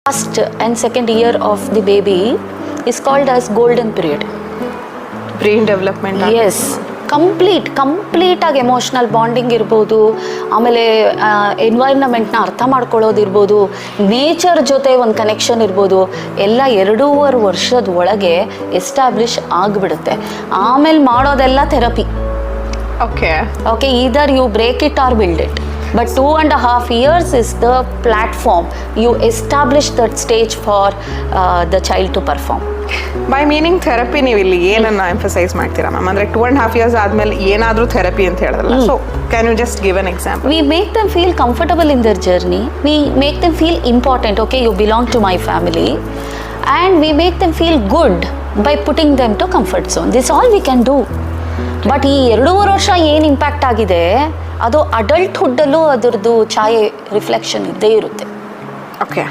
First and second year of the baby is called as golden period. Brain development. Yes, ಕಂಪ್ಲೀಟಾಗಿ emotional bonding ಇರ್ಬೋದು, ಆಮೇಲೆ ಎನ್ವೈರ್ನಮೆಂಟ್ನ ಅರ್ಥ ಮಾಡ್ಕೊಳ್ಳೋದಿರ್ಬೋದು, nature ಜೊತೆ ಒಂದು ಕನೆಕ್ಷನ್ ಇರ್ಬೋದು, ಎಲ್ಲ 2.5 ವರ್ಷದ ಒಳಗೆ ಎಸ್ಟಾಬ್ಲಿಷ್ ಆಗಿಬಿಡುತ್ತೆ. ಆಮೇಲೆ ಮಾಡೋದೆಲ್ಲ therapy. Okay, either you break it or build it. But 2.5 years is the platform. You establish that stage for the child to perform. By meaning therapy ನೀವು ಇಲ್ಲಿ ಏನನ್ನ ಎಂಫಸೈಸ್ ಮಾಡ್ತೀರಾ ಮ್ಯಾಮ್? ಅಂದರೆ 2.5 years ಆದಮೇಲೆ ಏನಾದರೂ ಥೆರಪಿ ಅಂತ ಹೇಳಿದ್ರಲ್ಲ, so can you just give an example? We make them feel comfortable in their journey. We make them feel important. Okay, you belong to my family. And we make them feel good by putting them to comfort zone. This is all we can do. But ಈ 2.5 ವರ್ಷ ಏನು impact ಆಗಿದೆ ಅದು ಅಡಲ್ಟ್ಹುಡ್ಡಲ್ಲೂ ಅದರದ್ದು ಛಾಯೆ reflection ಇದ್ದೇ ಇರುತ್ತೆ. Okay,